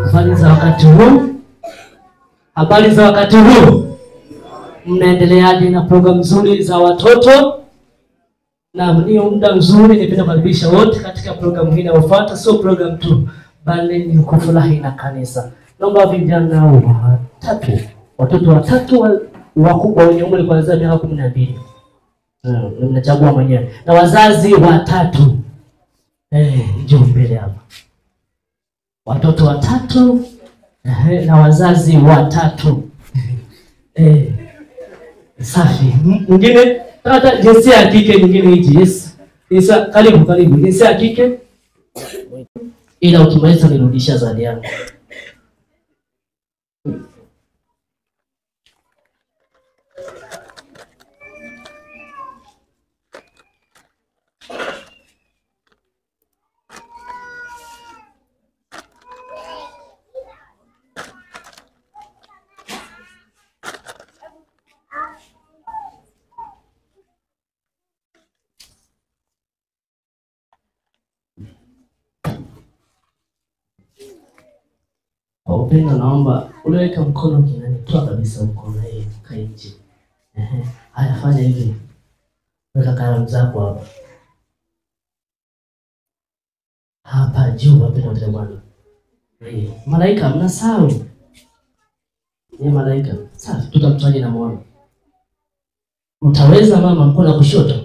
Habari za wakati huu? Habari za wakati huu? Mnaendeleaje na program nzuri za watoto? Na ni muda mzuri nipenda kukaribisha wote katika program hii inayofuata, sio program tu, bali ni kufurahi na kanisa. Naomba vijana watatu, watoto watatu wakubwa wenye umri kuanzia miaka 12. Mnachagua mwenyewe. Na wazazi watatu. Njoo mbele hapa. Watoto watatu na wazazi watatu. Safi. Mwingine hata jinsia ya kike nyingine hizi. Yes. Isa karibu. Jinsia ya kike. Ila ukimaliza nirudisha zawadi yangu. Kwa upendo naomba uliweka mkono kinani, toa kabisa mkono hii kainji. Haya, fanya hivi. Weka kalamu zako hapa. Hapa juu wapenda wote bwana. Malaika mnasahau. Ni malaika. Safi, tutamtaje na muone. Mtaweza mama mkono wa kushoto?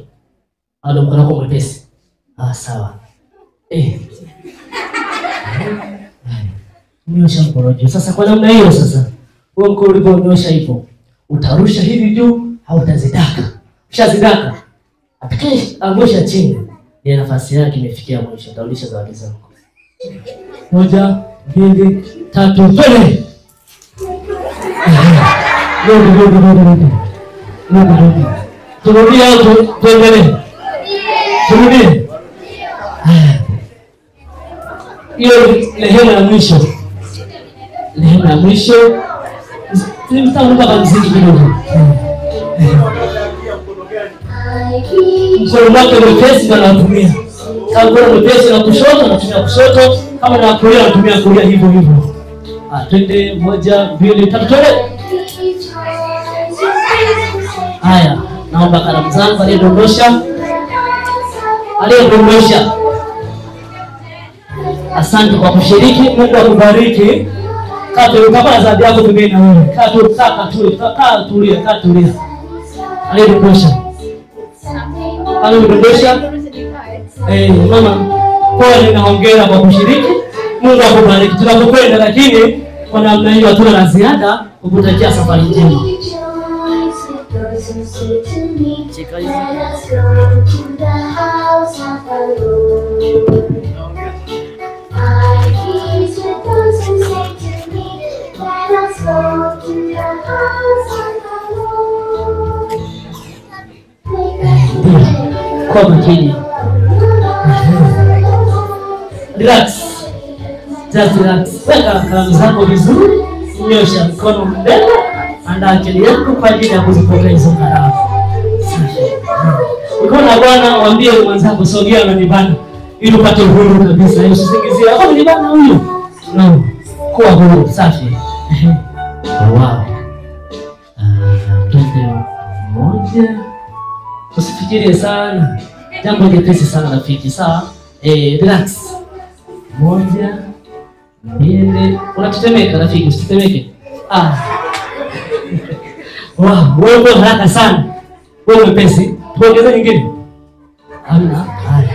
Au mkono wako mwepesi? Sawa. Nyosha mkono juu. Sasa kwa namna hiyo sasa, huo mkono ulivyonyosha hivyo, utarusha hivi juu au utazidaka. Ushazidaka. Atakaye angusha chini, ni nafasi yake imefikia mwisho. Utarudisha zawadi zako. 1, 2, 3, twende. Ndio. Turudie au tuendelee? Turudie. Hiyo lehema ya mwisho. Lehema ya mwisho. Nimtaomba kwa mziki kidogo. Mkono wake mwepesi na anatumia. Kama mkono mwepesi na kushoto anatumia kushoto, kama na kulia anatumia kulia hivyo. Twende 1, 2, 3 twende. Haya, naomba kalamu zangu aliyedondosha. Asante kwa kushiriki. Mungu akubariki. Kama zawadi yako pembeni na wewe. Kaa tulia. Aliyedondosha. Mama, pole na hongera kwa kushiriki. Mungu akubariki. Tunapokwenda lakini kwa namna hiyo hatuna la ziada, kukutakia safari njema. Kwa makini. Relax. Just relax. Weka kalamu zako vizuri. Nyosha mkono mbele. Andaa akili yako kwa ajili ya kuzipokea hizo kalamu. Ukiona bwana, waambie mwenzako sogea na nibana ili upate uhuru kabisa. Usisingizie hapo ni bwana huyo. No. Kuwa huru, safi. Wow. Twende 1. Usifikirie sana. Jambo jepesi sana rafiki, sawa? Relax. 1, 2. Unatetemeka rafiki, usitetemeke. Wow, wewe haraka sana. Wewe mwepesi. Tuongeze nyingine. Hamna. Haya.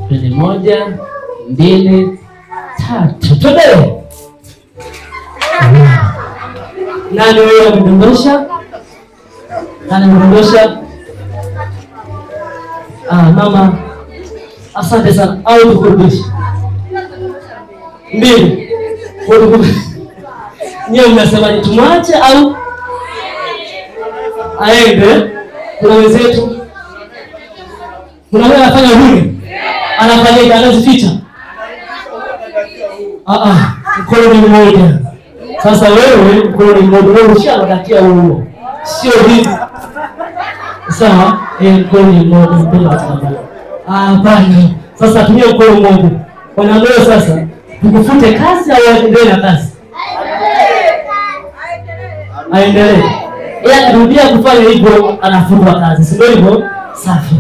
Twende 1, 2, 3. Twende. Nani wewe amedondosha? Mama, asante sana. Au tukurudishe 2. Nyewe mnasemaje, tumwache au aende? Kuna wenzetu. Kuna wewe anafanya huni. Anafanya anazificha. Mkono ni mmoja. Sasa wewe mkono ni mmoja, wewe ushawadakia huo. Sio hivi. Sawa? Mkono ni mmoja mbele ya Baba. Hapana. Sasa tumia mkono mmoja. Kwa neno sasa Tukufute kazi au aendelee na kazi? Aendelee. Ila akirudia kufanya hivyo anafutwa kazi. Si ndio hivyo? Safi.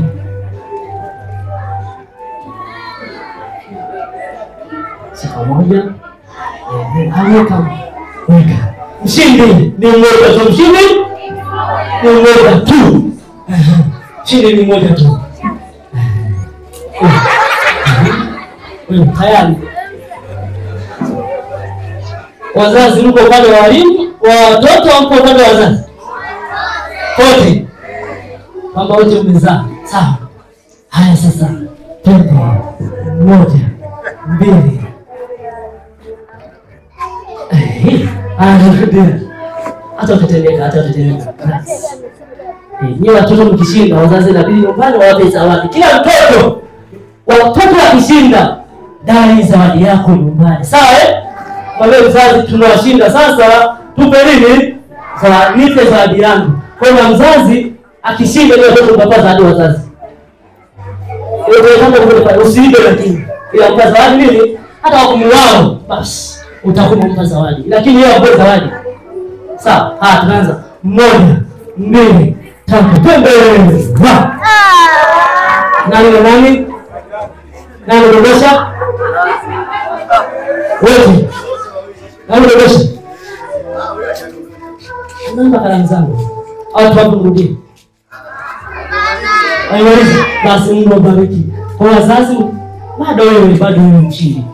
Siku moja weka. Mshindi ni mmoja tu. Mshindi ni mmoja tu. Mshindi ni mmoja tu. Tayari. Wazazi mko upande wa walimu, watoto mko upande wa wazazi. Wote. Kwamba wote umezaa. Sawa. Haya sasa. Twende. 1, 2. Hata utatendeka. Ni watoto mkishinda, wazazi inabidi nyumbani wawape zawadi. Kila mtoto, watoto wakishinda, dai zawadi yako nyumbani. Sawa Kwa leo mzazi tunawashinda, sasa tupe nini? Nipe zawadi yangu. Kwa mzazi akishinda ndio watoto watapata zawadi wazazi. Usiibe lakini. Ila mpa zawadi nini? Hata wakumi wao basi utakumpa zawadi. Lakini yeye hapo zawadi. Sawa, tunaanza. 1, 2, 3. Twende. Nani? Nani ndosha? Wote. Nani ndosha? Namba kalamu zangu. Au tuwakurudie. Aiwezi, basi Mungu abariki. Kwa wazazi bado wewe mshindi.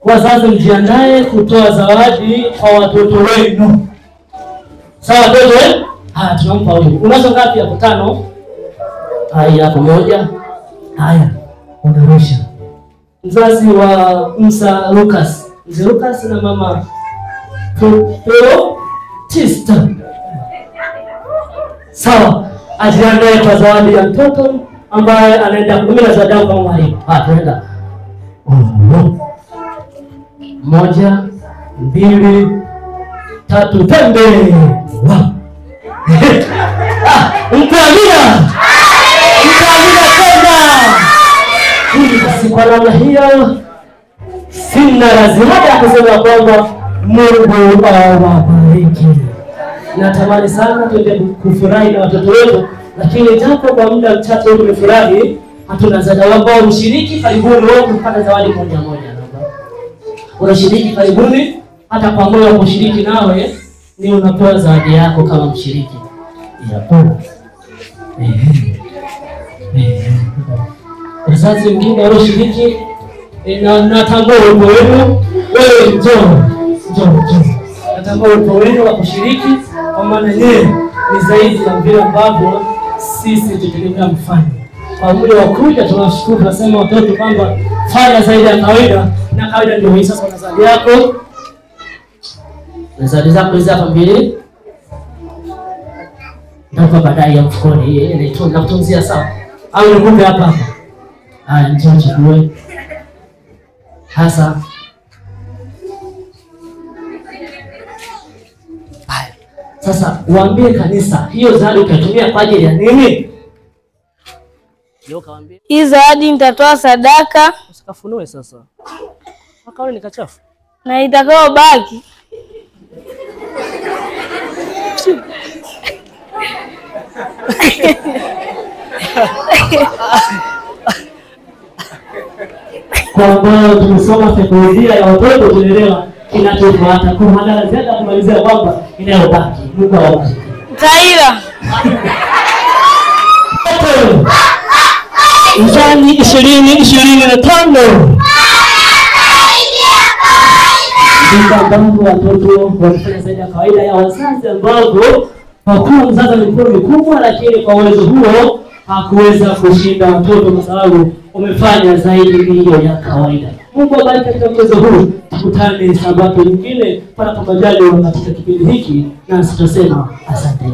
Wazazi mjiandae kutoa zawadi kwa watoto wenu. Sawa watoto? Tunampa huyu. Unazo ngapi hapo? 5. Haya hapo 1. Haya. Unarusha. Mzazi wa Musa Lucas. Mzee Lucas na mama Tista. Sawa. Ajiandae kwa zawadi ya mtoto ambaye anaenda kumila zawadi kama mwalimu. Tunaenda. 1, 2, 3. Twende. Mtamina kwa namna hiyo. Sina la ziada kusema kwamba Mungu awabariki. Natamani sana tuende kufurahi na watoto wetu, lakini japo kwa muda mchache tumefurahi, hatuna zawadi. Ambao mshiriki karibuni wote mpata zawadi moja. Unashiriki karibuni, hata kwa moyo wa kushiriki nawe ni unapewa zawadi yako kama mshiriki. Wazazi wengine walioshiriki natambua uwepo wenu. Wewe njoo. Natambua uwepo wenu wa kushiriki, kwa maana yeye ni zaidi ya vile ambavyo sisi tutegemea mfanye. Kwa muda wa kuja tunashukuru, tunasema watoto kwamba fanya zaidi ya kawaida, na kawaida ndio hii. Sasa na zawadi yako. Na zawadi zako hizi hapa 2. Ndio baadaye ya mfukoni ile tunakutunzia sawa. Au nikumbe hapa. Njoo chukue. Hasa. Sasa uambie kanisa hiyo zawadi utatumia kwa ajili ya nini? Hii zawadi nitatoa sadaka. Usikafunue sasa. Akaone ni kachafu. Na itakao baki kwa ambao tumesoma teknolojia ya watoto tunaelewa kinachofuata. Kwa maana ziada kumalizia kwamba inayobaki Mungu awabariki. Taira. Mzani 2025. Ndio watoto wanafanya zaidi ya kawaida ya wazazi ambao kwa kuwa mzazi alikuwa mkubwa, lakini kwa uwezo huo hakuweza kushinda mtoto kwa sababu umefanya zaidi hiyo ya kawaida. Mungu abariki katika mchezo huu. Tukutane sabato nyingine panapo majaliwa katika kipindi hiki, na sitasema asante.